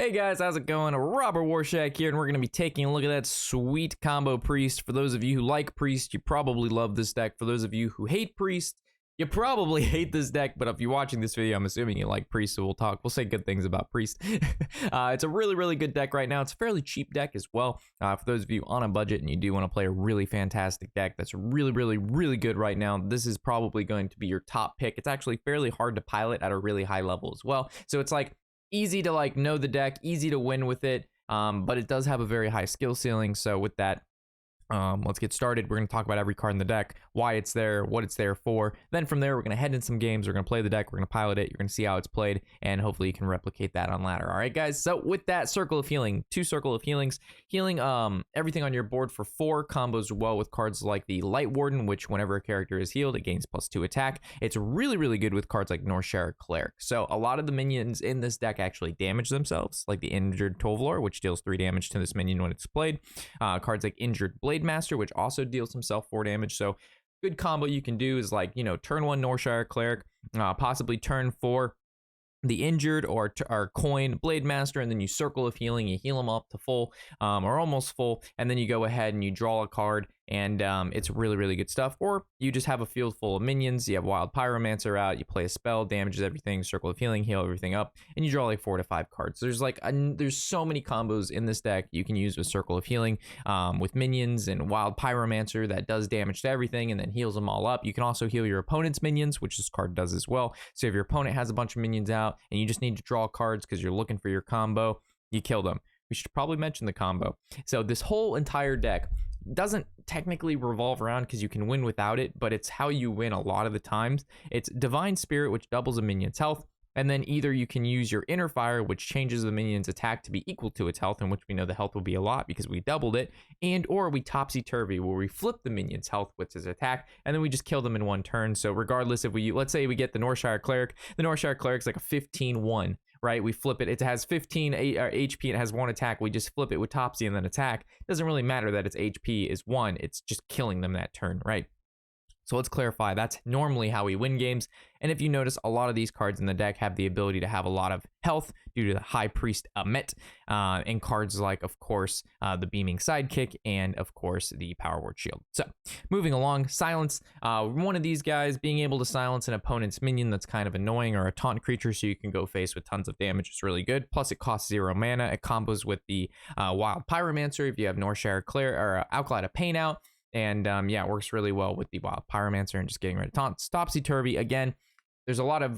Hey guys, how's it going? Robert Warshak here, and we're going to be taking a look at that sweet combo Priest. For those of you who like Priest, you probably love this deck. For those of you who hate Priest, you probably hate this deck, but if you're watching this video, I'm assuming you like Priest, so we'll say good things about Priest. It's a really good deck right now. It's a fairly cheap deck as well. For those of you on a budget and you do want to play a really fantastic deck that's really good right now, this is probably going to be your top pick. It's actually fairly hard to pilot at a really high level as well. So it's like easy to like know the deck, easy to win with it, but it does have a very high skill ceiling. So with that, let's get started. We're going to talk about every card in the deck, why it's there, what it's there for. Then from there, we're going to head in some games. We're going to play the deck. We're going to pilot it. You're going to see how it's played, and hopefully you can replicate that on ladder. All right, guys. So with that, Circle of Healing, 2 Circle of Healings, healing everything on your board for 4 combos well with cards like the Light Warden, which whenever a character is healed, it gains +2 attack. It's really good with cards like Northshire Cleric. So a lot of the minions in this deck actually damage themselves, like the Injured Tovlor, which deals 3 damage to this minion when it's played. Cards like Injured Blade Master, which also deals himself 4 damage. So good combo you can do is like, you know, turn 1 Northshire Cleric, possibly turn 4 the Injured or coin Blade Master, and then you Circle of Healing, you heal them up to full or almost full, and then you go ahead and you draw a card, and it's really good stuff. Or you just have a field full of minions, you have Wild Pyromancer out, you play a spell, damages everything, Circle of Healing, heal everything up, and you draw like 4 to 5 cards. There's like there's so many combos in this deck you can use with Circle of Healing, with minions and Wild Pyromancer that does damage to everything and then heals them all up. You can also heal your opponent's minions, which this card does as well. So if your opponent has a bunch of minions out and you just need to draw cards because you're looking for your combo, you kill them. We should probably mention the combo. So this whole entire deck doesn't technically revolve around because you can win without it, but it's how you win a lot of the times. It's Divine Spirit, which doubles a minion's health, and then either you can use your Inner Fire, which changes the minion's attack to be equal to its health, in which we know the health will be a lot because we doubled it, and or we Topsy-Turvy, where we flip the minion's health with his attack, and then we just kill them in one turn. So regardless, if we, let's say we get the Northshire Cleric, the Northshire Cleric's like a 15-1, right? We flip it, it has 15 HP, it has 1 attack, we just flip it with Topsy and then attack. It doesn't really matter that its HP is 1, it's just killing them that turn, right? So let's clarify, that's normally how we win games. And if you notice, a lot of these cards in the deck have the ability to have a lot of health due to the High Priest Amet, and cards like, of course, the Beaming Sidekick, and of course, the Power Word Shield. So moving along, Silence. One of these guys being able to silence an opponent's minion that's kind of annoying, or a taunt creature so you can go face with tons of damage is really good. Plus it costs 0 mana. It combos with the Wild Pyromancer if you have Northshire Cleric or Outlived Pain out. And yeah, it works really well with the Wild Pyromancer and just getting rid of taunts. Topsy-Turvy, again, there's a lot of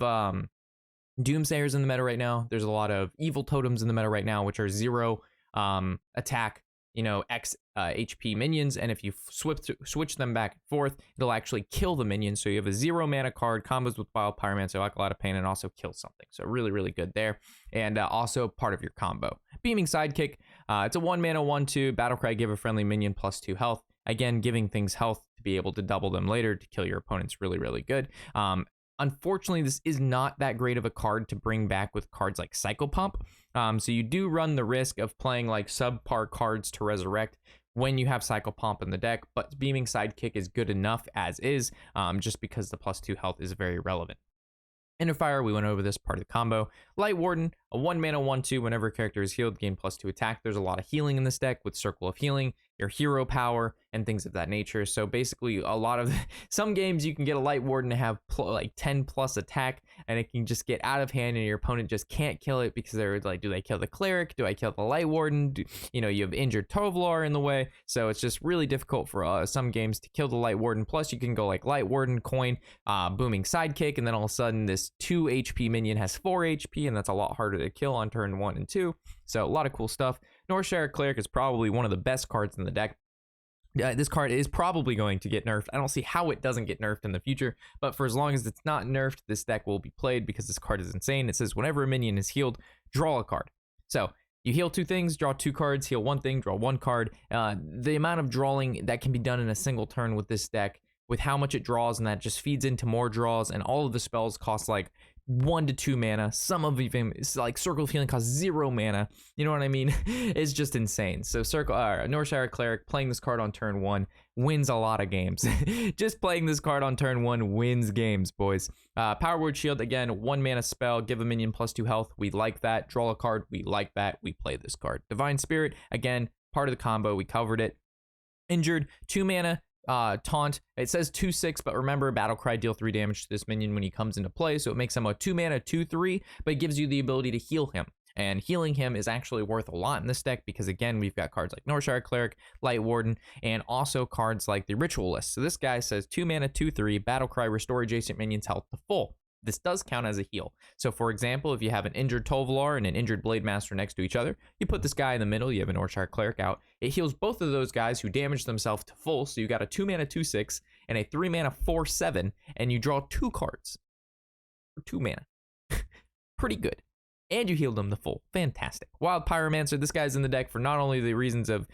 Doomsayers in the meta right now. There's a lot of Evil Totems in the meta right now, which are 0 attack, you know, X HP minions. And if you switch them back and forth, it'll actually kill the minions. So you have a 0 mana card, combos with Wild Pyromancer, like a lot of pain, and also kill something. So really good there. And also part of your combo. Beaming Sidekick, it's a 1 mana 1/2, Battlecry, give a friendly minion +2 health. Again, giving things health to be able to double them later to kill your opponent's really good. Unfortunately, this is not that great of a card to bring back with cards like Cycle Pump. So you do run the risk of playing like subpar cards to resurrect when you have Cycle Pump in the deck, but Beaming Sidekick is good enough as is, just because the +2 health is very relevant. Inner Fire, we went over this part of the combo. Light Warden, a 1 mana 1/2, whenever a character is healed, gain +2 attack. There's a lot of healing in this deck with Circle of Healing, your hero power, and things of that nature. So basically, a lot of some games you can get a Light Warden to have like 10+ attack, and it can just get out of hand, and your opponent just can't kill it because they're like, do they kill the Cleric? Do I kill the Light Warden? You know, you have Injured Tovlor in the way, so it's just really difficult for some games to kill the Light Warden. Plus, you can go like Light Warden, coin, Booming Sidekick, and then all of a sudden this 2 HP minion has 4 HP, and that's a lot harder to kill on turn 1 and 2. So a lot of cool stuff. Northshire Cleric is probably one of the best cards in the deck. This card is probably going to get nerfed. I don't see how it doesn't get nerfed in the future, but for as long as it's not nerfed, this deck will be played because this card is insane. It says whenever a minion is healed, draw a card. So you heal 2 things, draw 2 cards, heal 1 thing, draw 1 card. The amount of drawing that can be done in a single turn with this deck, with how much it draws, and that just feeds into more draws, and all of the spells cost like 1 to 2 mana. Some of even, it's like Circle of Healing costs 0 mana. You know what I mean? It's just insane. So Northshire Cleric, playing this card on turn 1 wins a lot of games. Just playing this card on turn 1 wins games, boys. Power Word Shield, again, 1 mana spell, give a minion +2 health. We like that. Draw a card, we like that. We play this card. Divine Spirit, again, part of the combo. We covered it. Injured, 2 mana. Taunt, it says 2/6, but remember, Battle Cry, deal 3 damage to this minion when he comes into play, so it makes him a 2 mana 2/3, but it gives you the ability to heal him. And healing him is actually worth a lot in this deck because, again, we've got cards like Northshire Cleric, Light Warden, and also cards like the Ritualist. So this guy says 2 mana 2/3, Battle Cry, restore adjacent minions' health to full. This does count as a heal. So, for example, if you have an injured Tovolar and an injured Blade Master next to each other, you put this guy in the middle, you have an Northshire Cleric out. It heals both of those guys who damage themselves to full, so you got a 2 mana 2/6 and a 3 mana 4/7, and you draw 2 cards for 2 mana. Pretty good. And you healed them the full. Fantastic. Wild Pyromancer, this guy's in the deck for not only the reasons of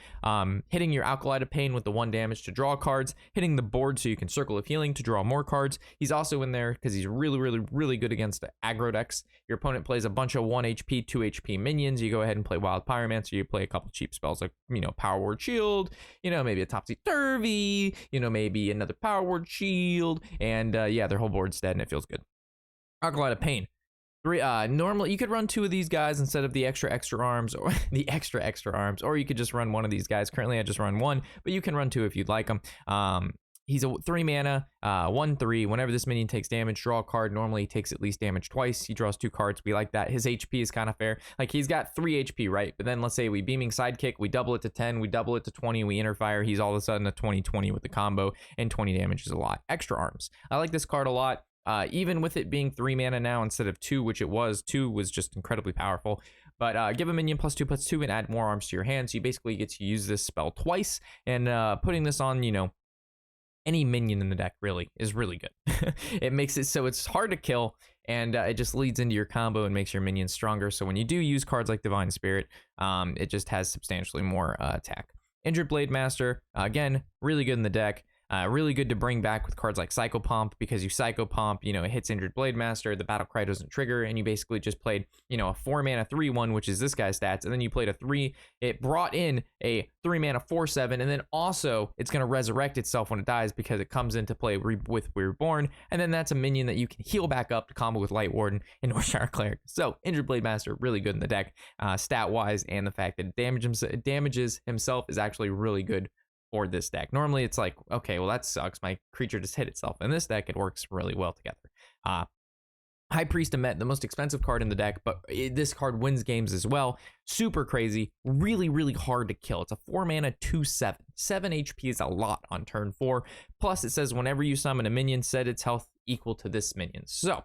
hitting your Outlived Pain with the 1 damage to draw cards, hitting the board so you can Circle of Healing to draw more cards. He's also in there because he's really good against the aggro decks. Your opponent plays a bunch of 1 HP, 2 HP minions. You go ahead and play Wild Pyromancer. You play a couple cheap spells like, Power Word Shield, maybe a Topsy-Turvy, maybe another Power Word Shield, and yeah, their whole board's dead and it feels good. Outlived Pain. Normally you could run 2 of these guys instead of the extra arms, or the extra arms, or you could just run 1 of these guys. Currently I just run 1, but you can run 2 if you'd like them. He's a 3 mana, 1/3. Whenever this minion takes damage, draw a card. Normally he takes at least damage twice. He draws 2 cards. We like that. His HP is kind of fair. Like, he's got 3 HP, right? But then let's say we Beaming Sidekick, we double it to 10, we double it to 20, we Interfire. He's all of a sudden a 20/20 with the combo, and 20 damage is a lot. Extra arms. I like this card a lot. Even with it being 3 mana now instead of 2, which it was, 2 was just incredibly powerful. But give a minion +2/+2 and add more arms to your hand. So you basically get to use this spell twice. And putting this on, any minion in the deck really is really good. It makes it so it's hard to kill, and it just leads into your combo and makes your minions stronger. So when you do use cards like Divine Spirit, it just has substantially more attack. Injured Blade Master, again, really good in the deck. Really good to bring back with cards like Psychopomp, because you Psychopomp, it hits Injured Blade Master, the Battle Cry doesn't trigger, and you basically just played, a 4 mana 3/1, which is this guy's stats, and then you played a 3, it brought in a 3 mana 4/7, and then also it's going to resurrect itself when it dies because it comes into play with Reborn, and then that's a minion that you can heal back up to combo with Light Warden and Northshire Cleric. So Injured Blade Master, really good in the deck, stat-wise, and the fact that it damages himself is actually really good for this deck. Normally it's like, okay, well that sucks, my creature just hit itself. In this deck, it works really well together. High Priest Amet, the most expensive card in the deck, but this card wins games as well. Super crazy, really hard to kill. It's a 4 mana 2/7. 7 HP is a lot on turn 4. Plus it says whenever you summon a minion, set its health equal to this minion. So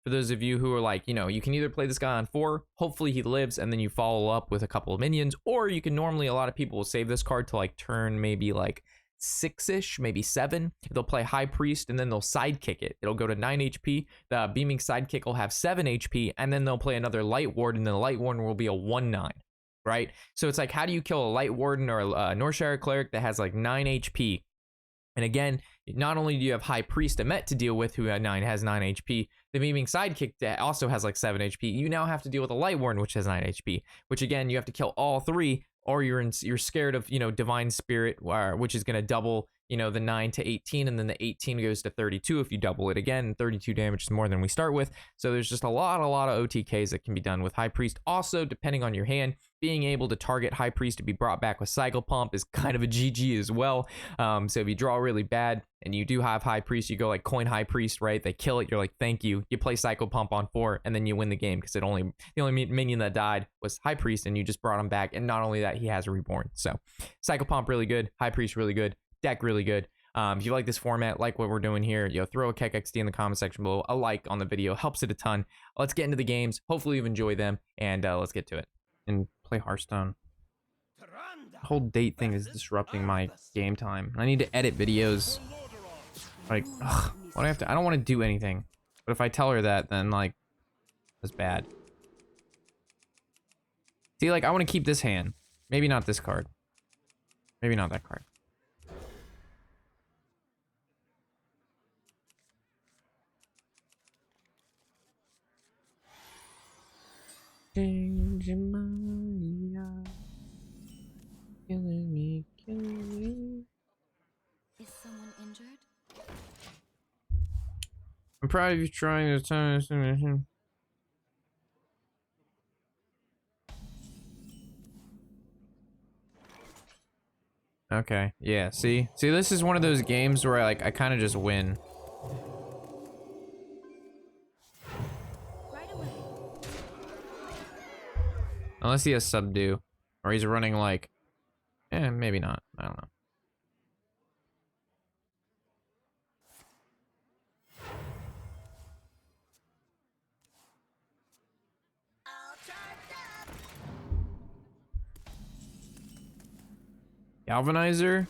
for those of you who are like, you can either play this guy on 4, hopefully he lives, and then you follow up with a couple of minions, or you can normally, a lot of people will save this card to like turn maybe like 6-ish, maybe 7. They'll play High Priest, and then they'll sidekick it. It'll go to 9 HP. The Beaming Sidekick will have 7 HP, and then they'll play another Light Warden, and the Light Warden will be a 1/9, right? So it's like, how do you kill a Light Warden or a Northshire Cleric that has like 9 HP? And again, not only do you have High Priest Amet to deal with, who has 9 HP, the Beaming Sidekick that also has like 7 HP, you now have to deal with a Light Warden, which has 9 HP, which again, you have to kill all 3, or you're scared of, Divine Spirit, which is going to double, the 9 to 18, and then the 18 goes to 32 if you double it again. 32 damage is more than we start with. So there's just a lot of OTKs that can be done with High Priest. Also, depending on your hand, being able to target High Priest to be brought back with Psychopomp is kind of a GG as well. So if you draw really bad and you do have High Priest, you go like coin High Priest, right? They kill it, you're like, thank you. You play Psychopomp on 4, and then you win the game because the only minion that died was High Priest, and you just brought him back. And not only that, he has a Reborn. So Psychopomp really good, High Priest really good, deck really good. If you like this format, like what we're doing here, throw a KekXD in the comment section below. A like on the video helps it a ton. Let's get into the games. Hopefully you've enjoyed them, and let's get to it. And play Hearthstone. The whole date thing is disrupting my game time. I need to edit videos. Like, ugh, what do I have to? I don't want to do anything. But if I tell her that, then like, that's bad. See, like, I want to keep this hand. Maybe not this card. Maybe not that card. Changing my eyes, killing me. I'm proud of you trying to time. Okay, yeah, see, this is one of those games where I kind of just win. Right away. Unless he has subdue, or he's running like, maybe not. I don't know. Galvanizer?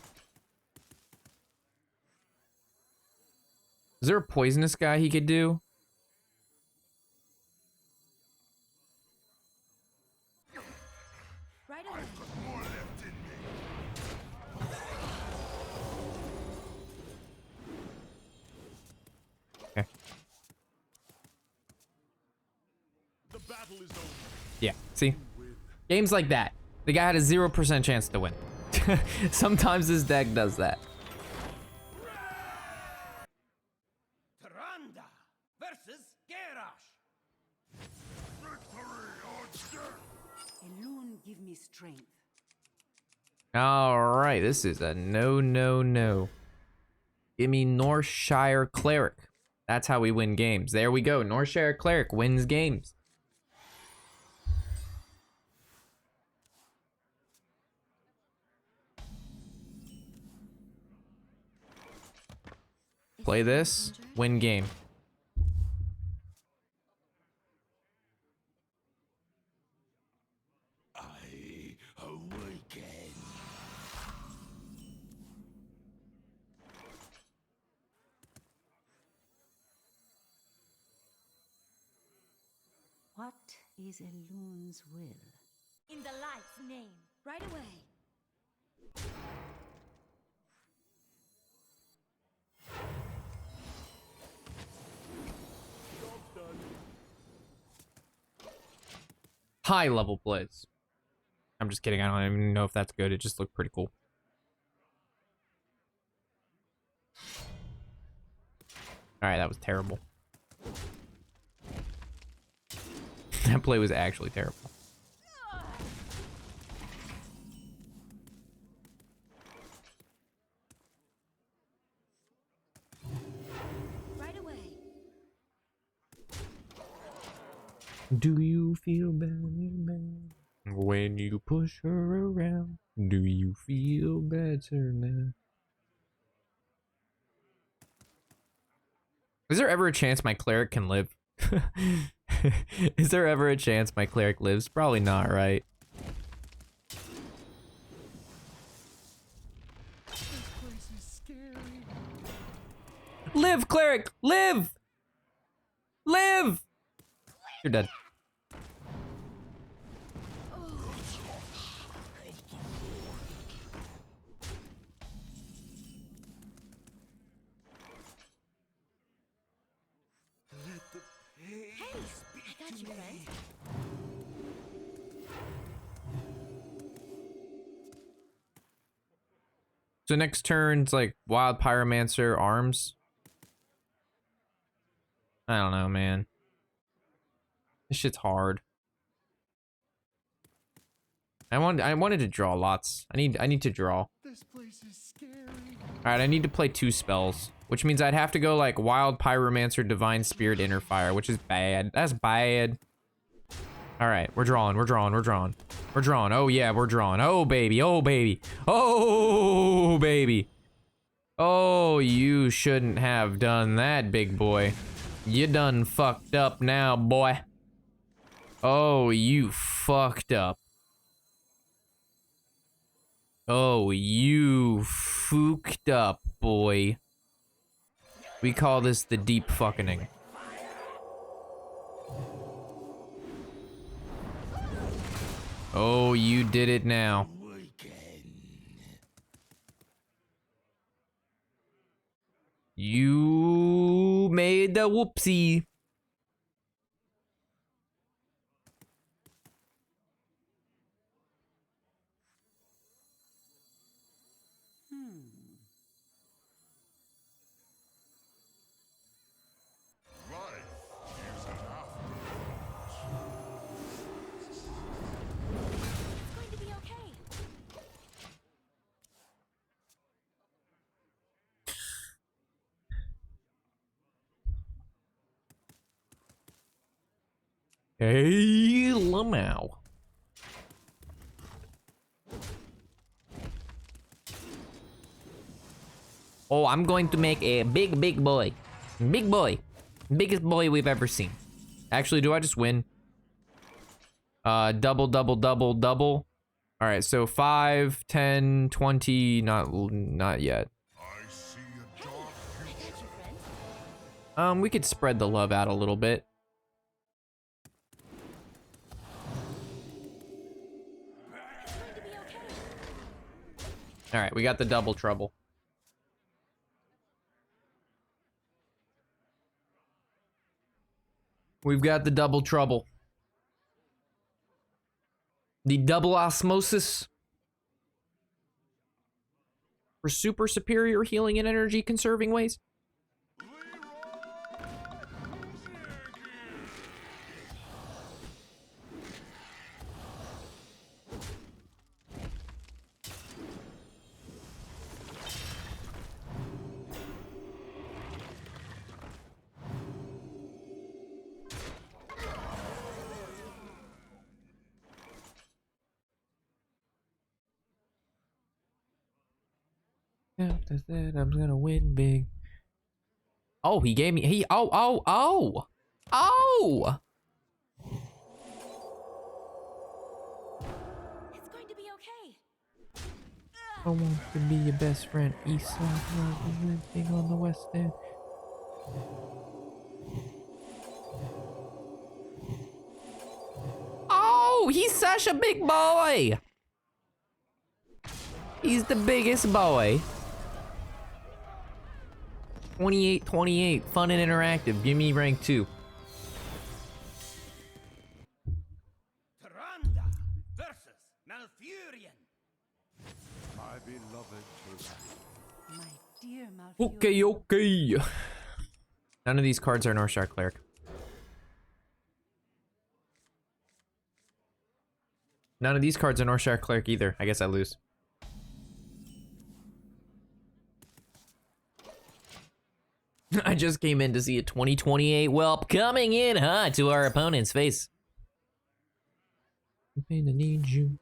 Is there a poisonous guy he could do? Right away. Okay. The battle is over. Yeah, see? Games like that. The guy had a 0% chance to win. Sometimes this deck does that. Taranda versus Garrosh. Victory or death. Elune give me strength. Alright, this is a no. Give me Northshire Cleric. That's how we win games. There we go. Northshire Cleric wins games. Play this, win game. I awaken. What is Elune's will? In the light's name. Right away. Job's done. High level plays. I'm just kidding. I don't even know if that's good. It just looked pretty cool. Alright, that was terrible. That play was actually terrible. Right away. Do you feel better when you push her around? Do you feel better now? Is there ever a chance my cleric can live? Is there ever a chance my cleric lives? Probably not, right? This place is scary. Live, cleric! Live! Live! You're dead. Let the pain I got you, friend. So next turn's like Wild Pyromancer arms. I don't know, man. This shit's hard. I wanted to draw lots. I need to draw. This place is scary. Alright, I need to play 2 spells, which means I'd have to go like Wild Pyromancer, Divine Spirit, Inner Fire, which is bad. That's bad. Alright, we're drawing. Oh yeah, we're drawing. Oh baby, oh baby. Oh baby. Oh, you shouldn't have done that, big boy. You done fucked up now, boy. Oh, you fucked up. Oh, you fooked up, boy. We call this the deep fucking. Oh, you did it now. You made the whoopsie. Hey, Lamau. Oh, I'm going to make a big boy. Big boy. Biggest boy we've ever seen. Actually, do I just win? Double, double, double, double. All right, so 5, 10, 20, not yet. I got you, friend. We could spread the love out a little bit. It's going to be okay. All right, we got the double trouble. We've got the double trouble. The double osmosis. For super superior healing and energy conserving ways. I'm gonna win big. Oh, he gave me. Oh. It's going to be okay. I want to be your best friend. East side, living on the west end. Oh, he's such a big boy. He's the biggest boy. 28, fun and interactive. Give me rank 2. Tyrande versus Malfurion. My beloved children. My dear Malfurion. Okay. None of these cards are Northshire Cleric. None of these cards are Northshire Cleric either. I guess I lose. I just came in to see a 2028 Whelp coming in hot to our opponent's face. I'm gonna need you.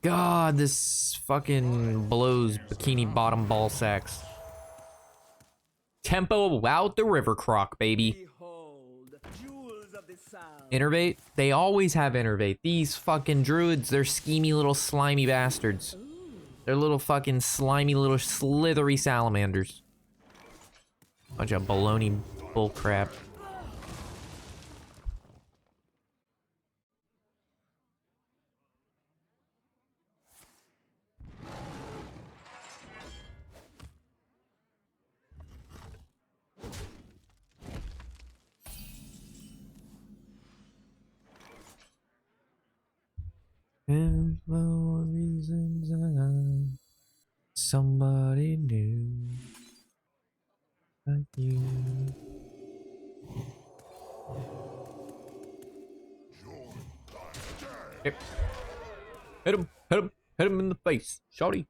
God, this fucking blows bikini bottom ball sacks. Tempo out the river croc, baby. Behold, jewels of the sound. Innervate? They always have Innervate. These fucking druids, they're schemy little slimy bastards. They're little fucking slimy little slithery salamanders. Bunch of baloney bullcrap. And for reasons somebody new like you. Yep. Hit him in the face. Shorty,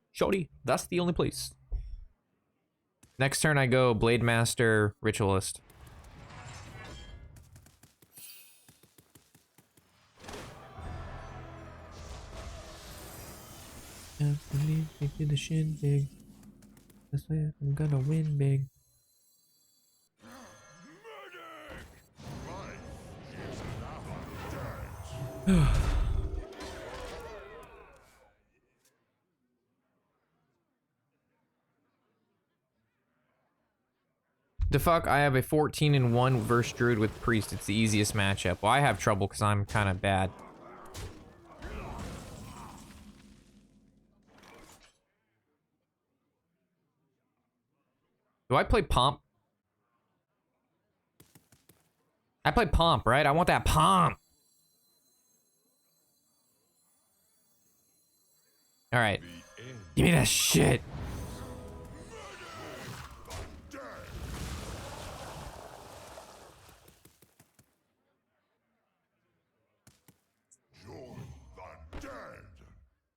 that's the only place. Next turn I go Blade Master, Ritualist. I believe they did the shindig. That's why I'm gonna win big. The fuck, I have a 14-1 versus Druid with Priest. It's the easiest matchup. Well, I have trouble because I'm kind of bad. Do I play Pomp? I play Pomp, right? I want that Pomp. All right. Give me that shit.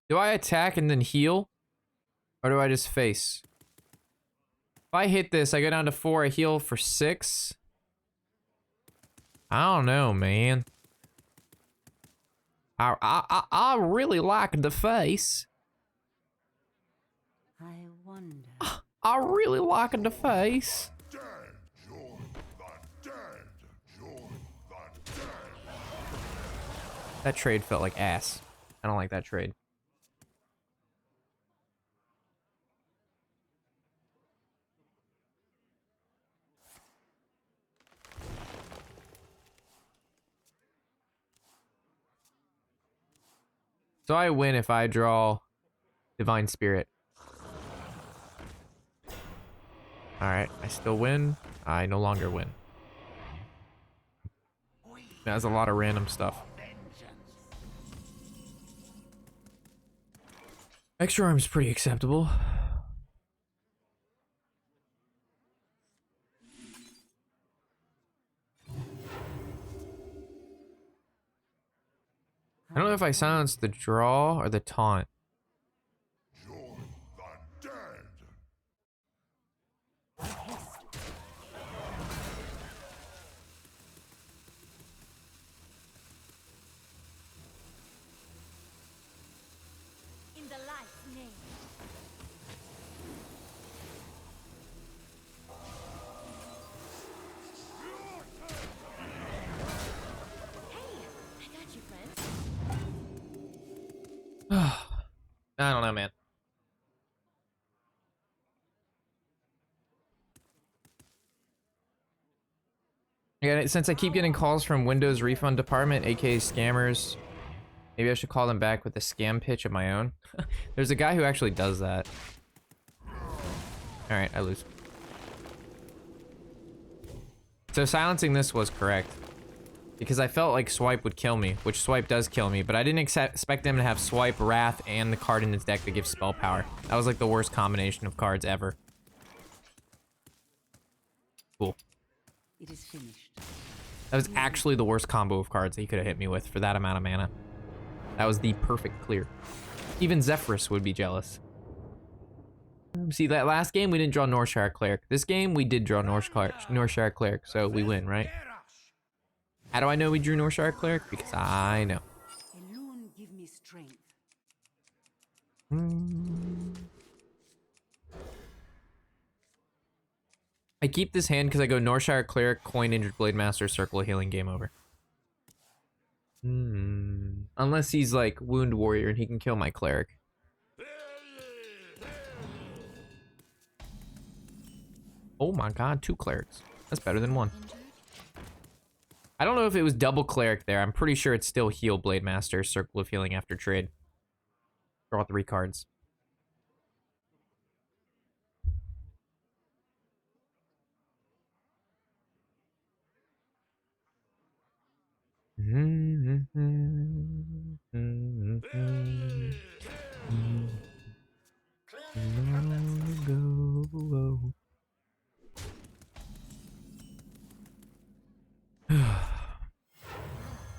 Do I attack and then heal? Or do I just face? If I hit this, I go down to 4, I heal for 6. I don't know, man. I really like the face. I wonder. I really like the face. Dead, you're the dead. You're the dead. That trade felt like ass. I don't like that trade. So I win if I draw Divine Spirit. Alright, I still win. I no longer win. That's a lot of random stuff. Extra arm's pretty acceptable. I don't know if I silenced the draw or the taunt. You're the dead. In the light's name. Hey, I got you, friends. I don't know, man. Yeah, since I keep getting calls from Windows Refund Department, aka scammers, maybe I should call them back with a scam pitch of my own. There's a guy who actually does that. Alright, I lose. So silencing this was correct. Because I felt like Swipe would kill me, which Swipe does kill me, but I didn't expect him to have Swipe, Wrath, and the card in his deck that gives spell power. That was like the worst combination of cards ever. Cool. It is finished. That was actually the worst combo of cards that he could have hit me with for that amount of mana. That was the perfect clear. Even Zephyrus would be jealous. See, that last game we didn't draw Northshire Cleric. This game we did draw Northshire Cleric, so we win, right? How do I know we drew Northshire Cleric? Because I know. Alone give me strength. I keep this hand because I go Northshire Cleric, coin Injured Blade Master, Circle of Healing, game over. Unless he's like Wound Warrior and he can kill my Cleric. Oh my god, 2 Clerics. That's better than 1. I don't know if it was double Cleric there. I'm pretty sure it's still Heal Blade Master, Circle of Healing after trade. Draw 3 cards.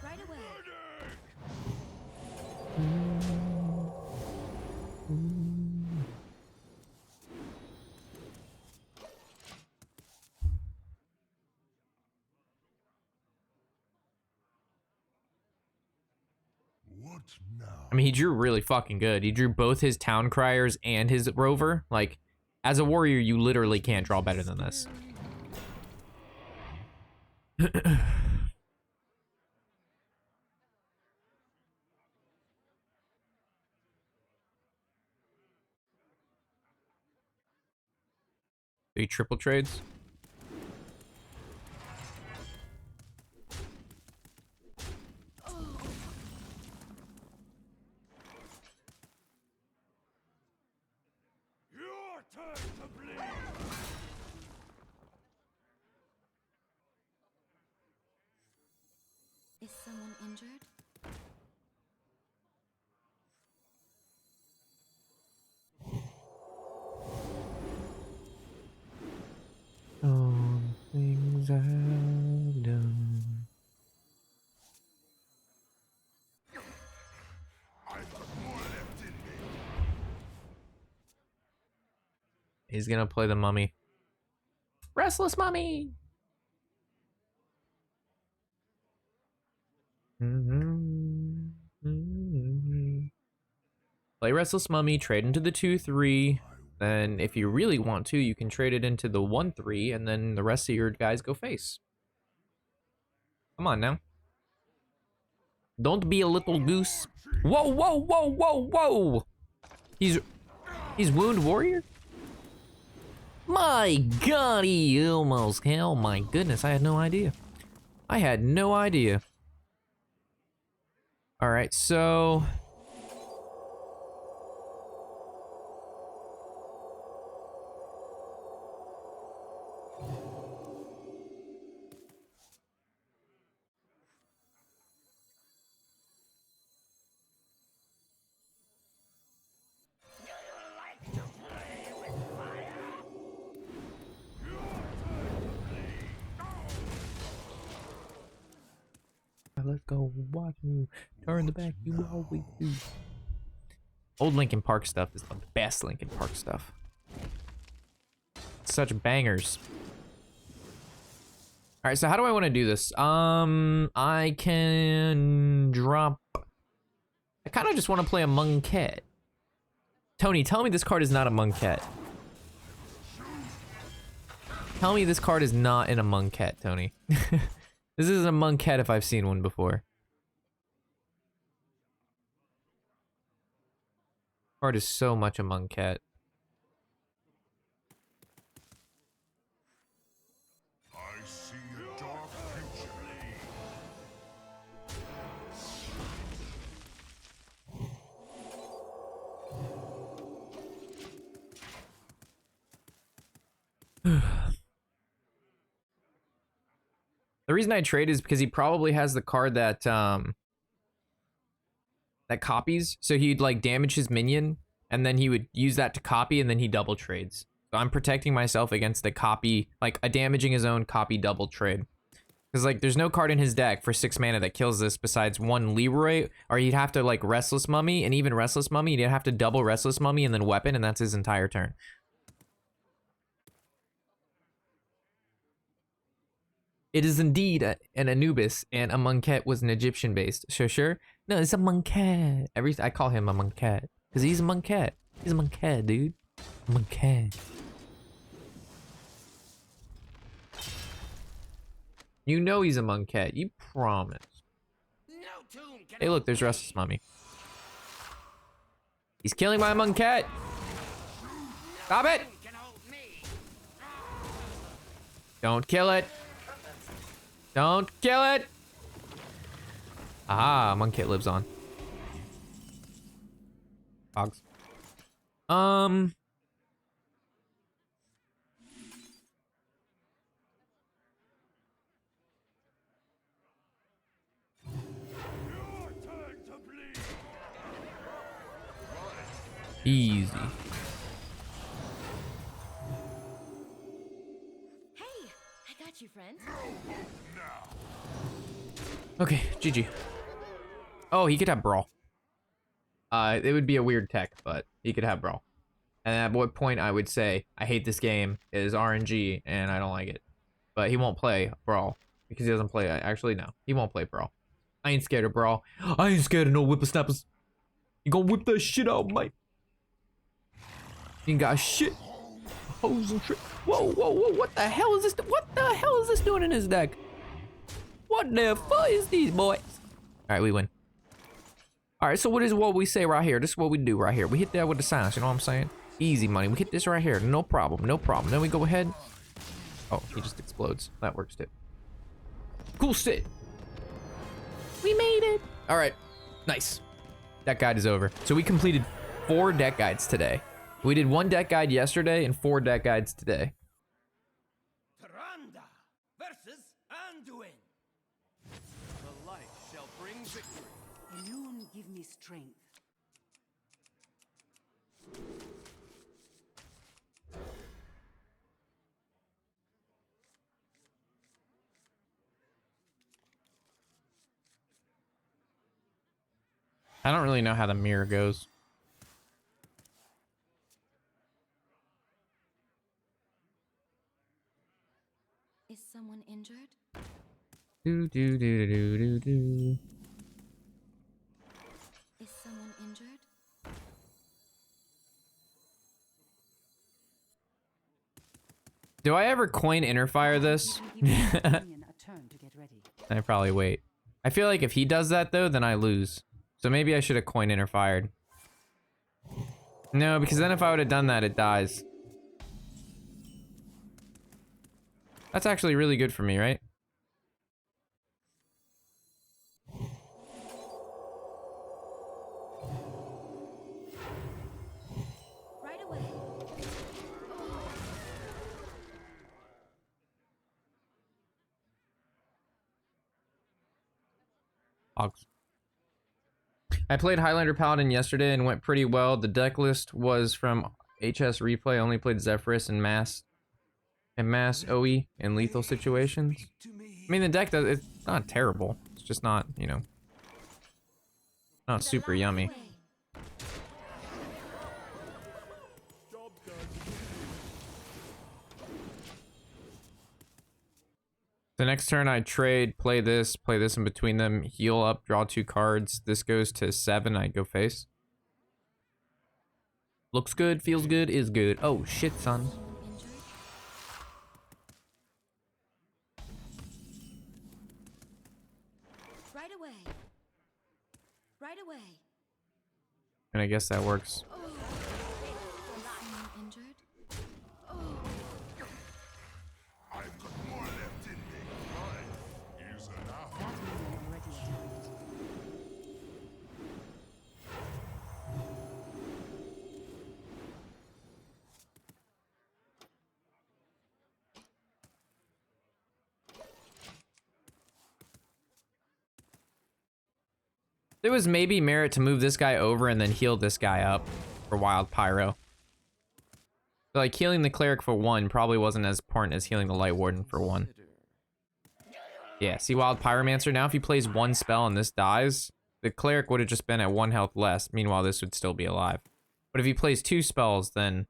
Right away. What now? I mean, he drew really fucking good. He drew both his Town Criers and his Rover. Like, as a warrior, you literally can't draw better than this. He triple trades. Your turn to bleed. Is someone injured? Things I've done. I've got more left in me. He's gonna play the mummy. Restless Mummy. Play Restless Mummy, trade into the 2/3. Then if you really want to, you can trade it into the 1/3, and then the rest of your guys go face. Come on now. Don't be a little goose. Whoa, whoa, whoa, whoa, whoa! He's Wound Warrior? My god, he almost, oh my goodness, I had no idea. I had no idea. All right, so. Let's go watch you turn the back, you always do. Old Linkin Park stuff is the best Linkin Park stuff. Such bangers. All right, so how do I want to do this? I can drop. I kind of just want to play a Monket. Tony, tell me this card is not a Monket. Tell me this card is not in a Monket, Tony. This isn't a Monket if I've seen one before. Card is so much a Monket. I see a dark future. The reason I trade is because he probably has the card that that copies, so he'd like damage his minion, and then he would use that to copy, and then he double trades. So I'm protecting myself against the copy, like a damaging his own copy double trade. Because like there's no card in his deck for 6 mana that kills this besides one Leroy, or he'd have to like Restless Mummy, and even Restless Mummy, he'd have to double Restless Mummy and then weapon, and that's his entire turn. It is indeed an Anubis, and a Monket was an Egyptian based. Sure. No, it's a Monket. I call him a Monket because he's a Monket. He's a Monket, dude. Monket. You know he's a Monket. You promise. Hey, look, there's Restless Mummy. He's killing my Monket. Stop it! Don't kill it. Don't kill it! Ah, Monket lives on. Hogs. Easy. Hey, I got you, friend. Okay, GG. Oh, he could have Brawl. It would be a weird tech, but he could have Brawl. And at what point I would say, I hate this game, it is RNG, and I don't like it. But he won't play Brawl, because he doesn't play, actually no, he won't play Brawl. I ain't scared of Brawl. I ain't scared of no whippersnappers. You gonna whip that shit out, mate. You ain't got shit. Hoes and shit. Whoa, whoa, whoa, what the hell is this? What the hell is this doing in his deck? What the fuck is these boys? All right, we win. All right, so what we say right here? This is what we do right here. We hit that with the silence, you know what I'm saying? Easy money. We hit this right here. No problem, no problem. Then we go ahead. Oh, he just explodes. That works too. Cool shit. We made it. All right, nice. Deck guide is over. So we completed 4 deck guides today. We did 1 deck guide yesterday and 4 deck guides today. Taranda versus Anduin. The light shall bring victory. Alone give me strength. I don't really know how the mirror goes. Is someone injured? Do do do do do do. Is someone injured? Do I ever coin inner fire this? Give your companion a turn to get ready. I probably wait. I feel like if he does that though, then I lose. So maybe I should have coin inner fired. No, because then if I would have done that, it dies. That's actually really good for me, right? Right away. Hogs. I played Highlander Paladin yesterday and went pretty well. The deck list was from HS Replay. I only played Zephyrus and Mass OE in lethal situations. I mean, the deck does, it's not terrible. It's just not, you know, not super yummy. The next turn I trade, play this in between them, heal up, draw 2 cards. This goes to 7, I go face. Looks good, feels good, is good. Oh shit, son. Right away. Right away. And I guess that works. Someone injured? I've got more left in me. Right. Use enough. That minion already attacked. There was maybe merit to move this guy over and then heal this guy up for Wild Pyro. So like healing the Cleric for 1 probably wasn't as important as healing the Light Warden for 1. Yeah, see Wild Pyromancer? Now if he plays 1 spell and this dies, the Cleric would have just been at 1 health less. Meanwhile, this would still be alive. But if he plays 2 spells, then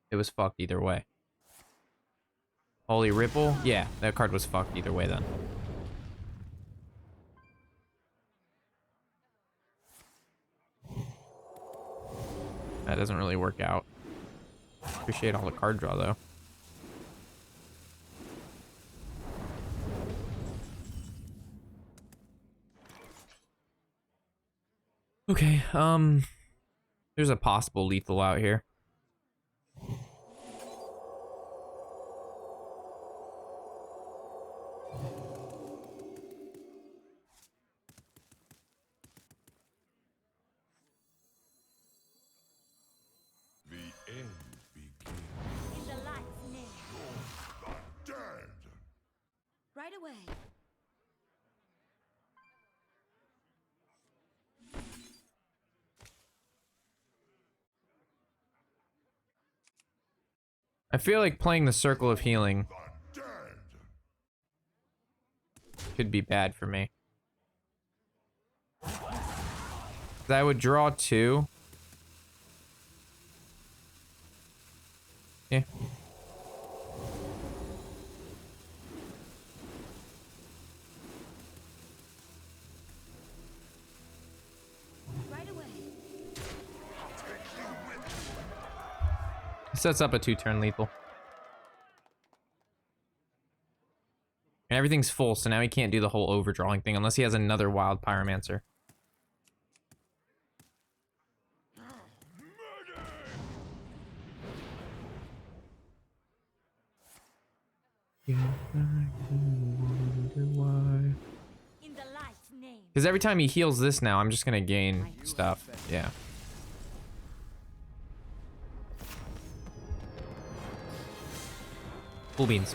it was fucked either way. Holy Ripple? Yeah, that card was fucked either way then. That doesn't really work out. Appreciate all the card draw though. Okay, there's a possible lethal out here. The end begins. In the light's name. The dead. Right away. I feel like playing the Circle of Healing The dead. could be bad for me. I would draw 2. Yeah. Right away. Sets up a 2-turn lethal. And everything's full, so now he can't do the whole overdrawing thing unless he has another Wild Pyromancer. In the light's name. Because every time he heals this now, I'm just gonna gain stuff. Yeah. Full beans.